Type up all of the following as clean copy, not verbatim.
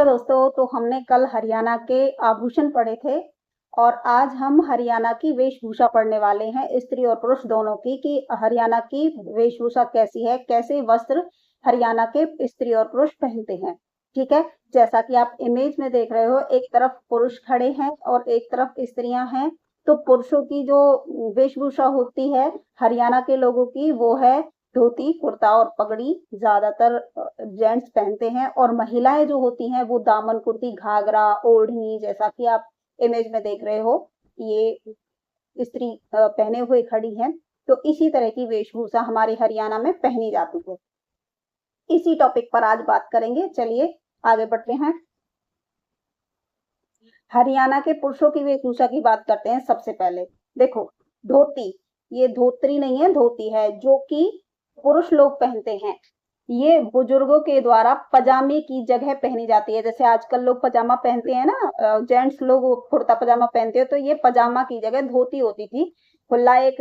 तो दोस्तों, तो हमने कल हरियाणा के आभूषण पढ़े थे और आज हम हरियाणा की वेशभूषा पढ़ने वाले हैं, स्त्री और पुरुष दोनों की, कि हरियाणा की वेशभूषा कैसी है, कैसे वस्त्र हरियाणा के स्त्री और पुरुष पहनते हैं। ठीक है, जैसा कि आप इमेज में देख रहे हो, एक तरफ पुरुष खड़े हैं और एक तरफ स्त्रियां हैं। तो पुरुषों की जो वेशभूषा होती है हरियाणा के लोगों की, वो है धोती कुर्ता और पगड़ी, ज्यादातर जेंट्स पहनते हैं। और महिलाएं जो होती हैं वो दामन कुर्ती घाघरा ओढ़नी, जैसा कि आप इमेज में देख रहे हो, ये स्त्री पहने हुए खड़ी हैं। तो इसी तरह की वेशभूषा हमारे हरियाणा में पहनी जाती है। इसी टॉपिक पर आज बात करेंगे। चलिए आगे बढ़ते हैं। हरियाणा के पुरुषों की वेशभूषा की बात करते हैं। सबसे पहले देखो, धोती, ये धोत्री नहीं है, धोती है, जो कि पुरुष लोग पहनते हैं। ये बुजुर्गों के द्वारा पजामे की जगह पहनी जाती है। जैसे आजकल लोग पजामा पहनते हैं ना, जेंट्स लोग कुर्ता पजामा पहनते हैं, तो ये पजामा की जगह धोती होती थी। खुला एक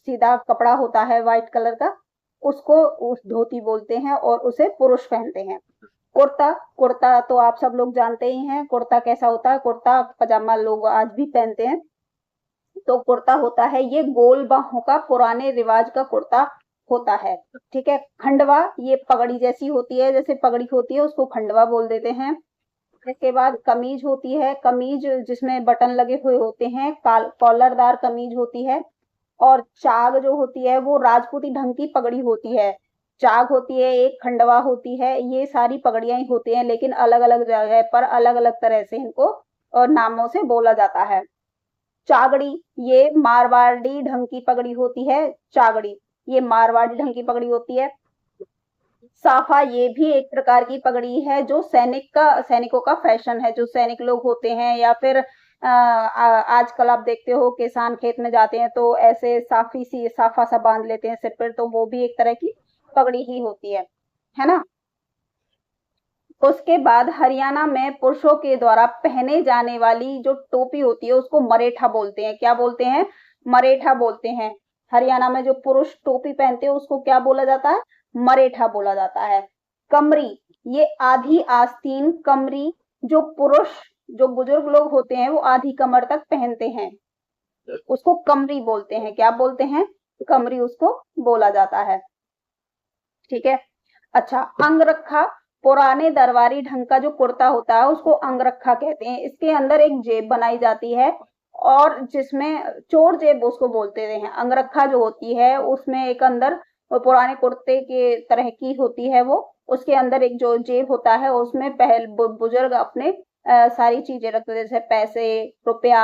सीधा कपड़ा होता है व्हाइट कलर का, उसको उस धोती बोलते हैं और उसे पुरुष पहनते हैं। कुर्ता, कुर्ता तो आप सब लोग जानते ही हैं, कुर्ता कैसा होता है। कुर्ता पजामा लोग आज भी पहनते हैं। तो कुर्ता होता है ये गोल बाहों का पुराने रिवाज का कुर्ता होता है। ठीक है, खंडवा, ये पगड़ी जैसी होती है, जैसे पगड़ी होती है उसको खंडवा बोल देते हैं। इसके बाद कमीज होती है, कमीज जिसमें बटन लगे हुए होते हैं, कॉलरदार कमीज होती है। और चाग जो होती है वो राजपूती ढंग की पगड़ी होती है। चाग होती है, एक खंडवा होती है, ये सारी पगड़ियां ही होती हैं, लेकिन अलग अलग जगह पर अलग अलग तरह से इनको और नामों से बोला जाता है। चागड़ी, ये मारवाड़ी ढंग की पगड़ी होती है। चागड़ी, ये मारवाड़ी ढंग की पगड़ी होती है। साफा, ये भी एक प्रकार की पगड़ी है, जो सैनिकों का फैशन है। जो सैनिक लोग होते हैं या फिर आजकल आप देखते हो किसान खेत में जाते हैं तो ऐसे साफा सा बांध लेते हैं सिर पर, तो वो भी एक तरह की पगड़ी ही होती है ना। उसके बाद हरियाणा में पुरुषों के द्वारा पहने जाने वाली जो टोपी होती है उसको मरेठा बोलते हैं। क्या बोलते हैं? मरेठा बोलते हैं। हरियाणा में जो पुरुष टोपी पहनते हैं उसको क्या बोला जाता है? मरेठा बोला जाता है। कमरी, ये आधी आस्तीन कमरी, जो पुरुष, जो बुजुर्ग लोग होते हैं वो आधी कमर तक पहनते हैं, उसको कमरी बोलते हैं। क्या बोलते हैं? कमरी उसको बोला जाता है। ठीक है, अच्छा, अंगरखा, पुराने दरबारी ढंग का जो कुर्ता होता है उसको अंगरखा कहते हैं। इसके अंदर एक जेब बनाई जाती है और जिसमें चोर जेब उसको बोलते हैं। अंगरखा जो होती है उसमें एक अंदर पुराने कुर्ते के तरह की होती है वो, उसके अंदर एक जो जेब होता है उसमें बुजुर्ग अपने सारी चीजें रखते थे, जैसे पैसे, रुपया,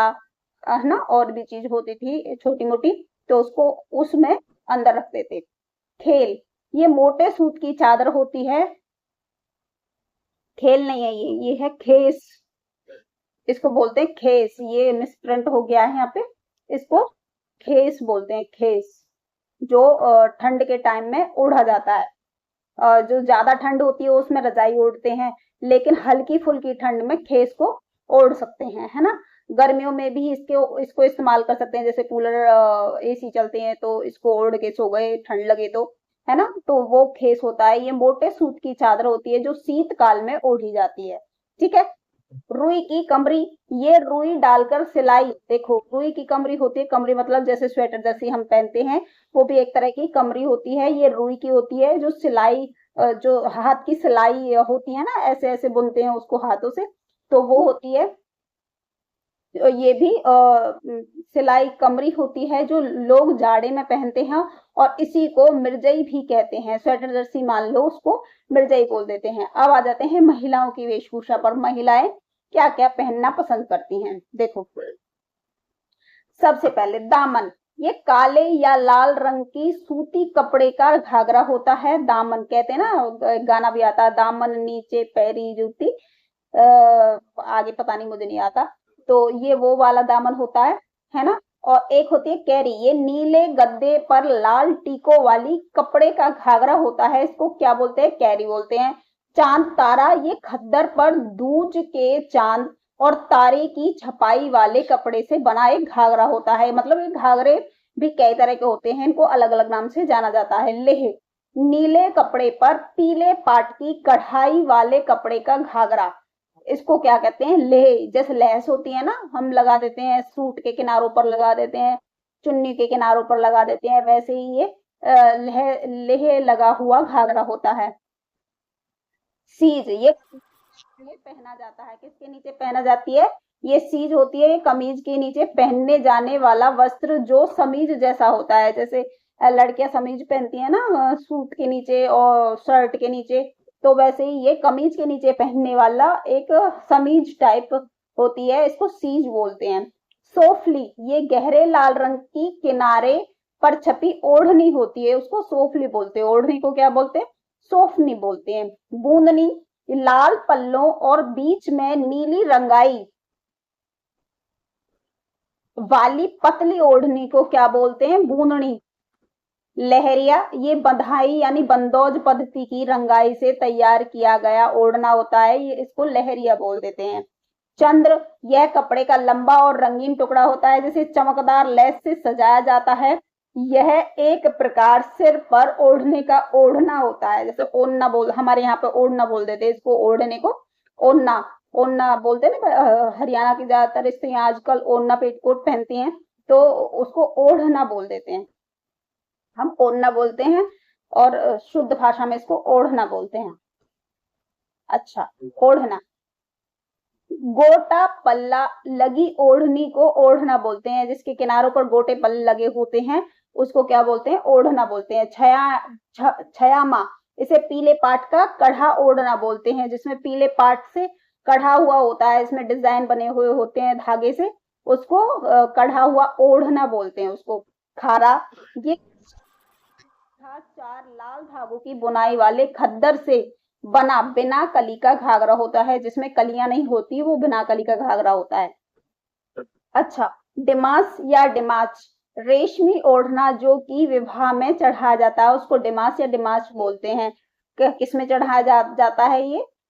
है ना, और भी चीज होती थी छोटी मोटी, तो उसको उसमें अंदर रखते थे। खेल, ये मोटे सूत की चादर होती है। खेल नहीं है ये है खेस, इसको बोलते हैं खेस। ये मिसप्रिंट हो गया है यहाँ पे, इसको खेस बोलते हैं। खेस, जो ठंड के टाइम में ओढ़ा जाता है। जो ज्यादा ठंड होती है उसमें रजाई ओढ़ते हैं, लेकिन हल्की फुल्की ठंड में खेस को ओढ़ सकते हैं, है ना। गर्मियों में भी इसको इस्तेमाल कर सकते हैं, जैसे कूलर एसी चलते हैं तो इसको ओढ़ के सो गए, ठंड लगे तो, है ना। तो वो खेस होता है, ये मोटे सूत की चादर होती है जो शीतकाल में ओढ़ी जाती है। ठीक है, रुई की कमरी, ये रुई डालकर सिलाई, देखो रुई की कमरी होती है, कमरी मतलब जैसे स्वेटर जैसी हम पहनते हैं, वो भी एक तरह की कमरी होती है। ये रुई की होती है, जो सिलाई, जो हाथ की सिलाई होती है ना, ऐसे ऐसे बुनते हैं उसको हाथों से, तो वो होती है। ये भी सिलाई कमरी होती है जो लोग जाड़े में पहनते हैं, और इसी को मिर्जई भी कहते हैं। स्वेटर जर्सी मान लो, उसको मिर्जई बोल देते हैं। अब आ जाते हैं महिलाओं की वेशभूषा पर। महिलाएं क्या क्या पहनना पसंद करती हैं, देखो। सबसे पहले दामन, ये काले या लाल रंग की सूती कपड़े का घाघरा होता है। दामन कहते हैं ना, गाना भी आता है, दामन नीचे पैरी जूती, आगे पता नहीं, मुझे नहीं आता। तो ये वो वाला दामन होता है ना। और एक होती है कैरी, ये नीले गद्दे पर लाल टीकों वाली कपड़े का घाघरा होता है, इसको क्या बोलते हैं? कैरी बोलते हैं। चांद तारा, ये खद्दर पर दूज के चांद और तारे की छपाई वाले कपड़े से बना एक घाघरा होता है। मतलब ये घाघरे भी कई तरह के होते हैं, इनको अलग अलग नाम से जाना जाता है। लेह, नीले कपड़े पर पीले पाट की कढ़ाई वाले कपड़े का घाघरा, इसको क्या कहते हैं, लेह। जैसे लैस होती है ना, हम लगा देते हैं सूट के किनारों पर, लगा देते हैं चुन्नी के किनारों पर, लगा देते हैं, वैसे ही ये लेह लेह लगा हुआ घाघरा होता है। सीज, ये पहना जाता है, किसके नीचे पहना जाती है, ये सीज होती है, ये कमीज के नीचे पहनने जाने वाला वस्त्र जो समीज जैसा होता है। जैसे लड़कियां समीज पहनती है ना, सूट के नीचे और शर्ट के नीचे, तो वैसे ही ये कमीज के नीचे पहनने वाला एक समीज टाइप होती है, इसको सीज बोलते हैं। सोफली, ये गहरे लाल रंग की किनारे पर छपी ओढ़नी होती है, उसको सोफली बोलते हैं। ओढ़नी को क्या बोलते हैं, सोफनी बोलते हैं। बूंदनी, लाल पल्लों और बीच में नीली रंगाई वाली पतली ओढ़नी को क्या बोलते हैं, बूंदनी। लहरिया, ये बंधाई यानी बंदोज पद्धति की रंगाई से तैयार किया गया ओढ़ना होता है, ये इसको लहरिया बोल देते हैं। चंद्र, यह कपड़े का लंबा और रंगीन टुकड़ा होता है जिसे चमकदार लेस से सजाया जाता है। यह एक प्रकार सिर पर ओढ़ने का ओढ़ना होता है। जैसे ओढ़ना बोल, हमारे यहाँ पे ओढ़ना बोल देते हैं इसको, ओढ़ने को ओढ़ना, ओढ़ना बोलते हैं ना। हरियाणा की ज्यादातर स्त्रियां आजकल ओढ़ना पेटीकोट पहनती हैं, तो उसको ओढ़ना बोल देते हैं, हम ओढ़ना बोलते हैं, और शुद्ध भाषा में इसको ओढ़ना बोलते हैं। अच्छा, ओढ़ना। गोटा पल्ला लगी ओढ़नी को ओढ़ना बोलते हैं, जिसके किनारों पर गोटे पल्ले लगे होते हैं उसको क्या बोलते हैं, ओढ़ना बोलते हैं। छयामा, इसे पीले पाट का कढ़ा ओढ़ना बोलते हैं, जिसमें पीले पाट से कढ़ा हुआ होता है, इसमें डिजाइन बने हुए होते हैं धागे से, उसको कढ़ा हुआ ओढ़ना बोलते हैं उसको। खारा, ये चार लाल धागों की बुनाई वाले खद्दर से बना बिना कली का घाघरा होता है, जिसमें कलियां नहीं होती, वो बिना कली का घाघरा होता है। अच्छा, डिमास या डिमाच, रेशमी ओढ़ना जो कि विवाह में चढ़ाया जाता है, उसको डिमास या डिमाच बोलते हैं। किसमें चढ़ाया जाता है,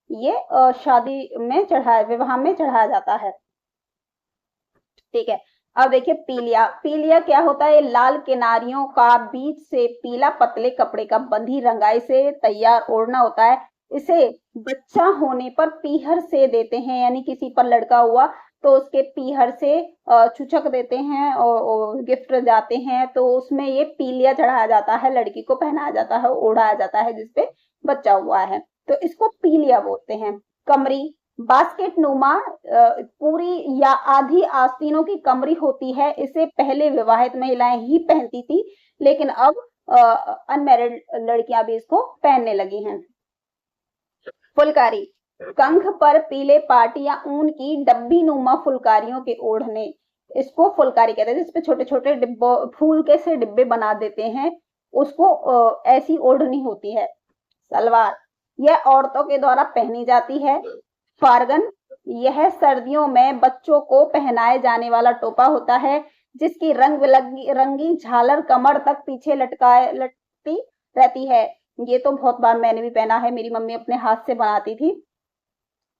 ये शादी में चढ़ाया, विवाह में चढ़ाया जाता है। ठीक है, अब देखिए पीलिया। पीलिया क्या होता है, लाल किनारियों का बीच से पीला पतले कपड़े का बंधी रंगाई से तैयार ओढ़ना होता है। इसे बच्चा होने पर पीहर से देते हैं, यानी किसी पर लड़का हुआ तो उसके पीहर से चुचक देते हैं और गिफ्ट जाते हैं, तो उसमें ये पीलिया चढ़ाया जाता है, लड़की को पहनाया जाता है, ओढ़ाया जाता है जिसपे बच्चा हुआ है, तो इसको पीलिया बोलते हैं। कमरी, बास्केट नुमा पूरी या आधी आस्तीनों की कमरी होती है, इसे पहले विवाहित महिलाएं ही पहनती थी, लेकिन अब अनमैरिड लड़कियां भी इसको पहनने लगी हैं। फुलकारी, कंख पर पीले पाट या ऊन की डब्बी नुमा फुलकारियों के ओढ़ने, इसको फुलकारी कहते हैं, जिसपे छोटे छोटे डिब्बों फूल के से डिब्बे बना देते हैं, उसको ऐसी ओढ़नी होती है। सलवार, यह औरतों के द्वारा पहनी जाती है। फारगन, यह सर्दियों में बच्चों को पहनाए जाने वाला टोपा होता है, जिसकी रंग बिरंगी झालर कमर तक पीछे लटकती रहती है। ये तो बहुत बार मैंने भी पहना है, मेरी मम्मी अपने हाथ से बनाती थी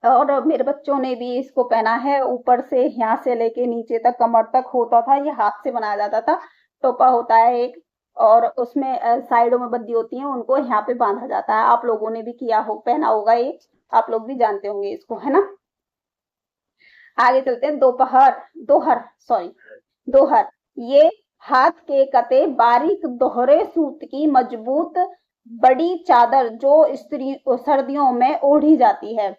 और मेरे बच्चों ने भी इसको पहना है। ऊपर से यहाँ से लेके नीचे तक कमर तक होता था, ये हाथ से बनाया जाता था। टोपा होता है एक, और उसमें साइडों में बद्दी होती है, उनको यहाँ पे बांधा जाता है। आप लोगों ने भी किया हो, पहना होगा ये, आप लोग भी जानते होंगे इसको, है ना। आगे चलते हैं। दोहर, ये हाथ के कते बारीक दोहरे सूत की मजबूत बड़ी चादर जो सर्दियों में ओढ़ी जाती है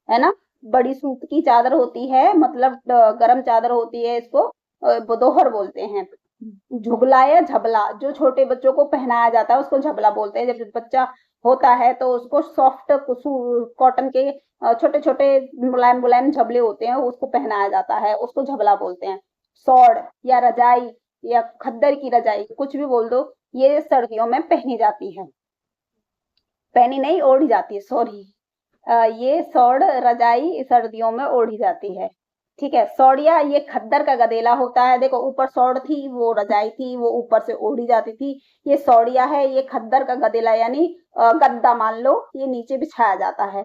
ना। बड़ी सूत की चादर होती है, मतलब गर्म चादर होती है, इसको दोहर बोलते हैं। झुगला या झबला, जो छोटे बच्चों को पहनाया जाता है उसको झबला बोलते हैं। जब बच्चा होता है तो उसको सॉफ्ट कॉटन के छोटे छोटे मुलायम मुलायम झबले होते हैं, उसको पहनाया जाता है, उसको झबला बोलते हैं। सौड़ या रजाई या खद्दर की रजाई, कुछ भी बोल दो, ये सर्दियों में पहनी जाती है, पहनी नहीं ओढ़ी जाती है, सॉरी। ये सौड़ रजाई सर्दियों में ओढ़ी जाती है। ठीक है। सौड़िया, ये खद्दर का गदेला होता है। देखो ऊपर सौड़ थी, वो रजाई थी, वो ऊपर से ओढ़ी जाती थी। ये सौड़िया है, ये खद्दर का गदेला यानी गद्दा मान लो, ये नीचे बिछाया जाता है।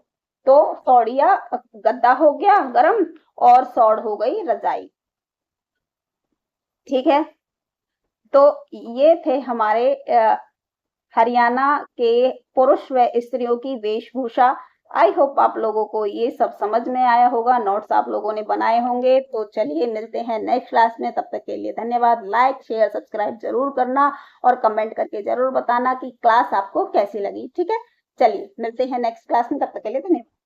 तो सौड़िया गद्दा हो गया गरम, और सौड़ हो गई रजाई। ठीक है, तो ये थे हमारे हरियाणा के पुरुष व स्त्रियों की वेशभूषा। आई होप आप लोगों को ये सब समझ में आया होगा, नोट्स आप लोगों ने बनाए होंगे। तो चलिए मिलते हैं नेक्स्ट क्लास में, तब तक के लिए धन्यवाद। लाइक शेयर सब्सक्राइब जरूर करना और कमेंट करके जरूर बताना कि क्लास आपको कैसी लगी। ठीक है, चलिए मिलते हैं नेक्स्ट क्लास में, तब तक के लिए धन्यवाद।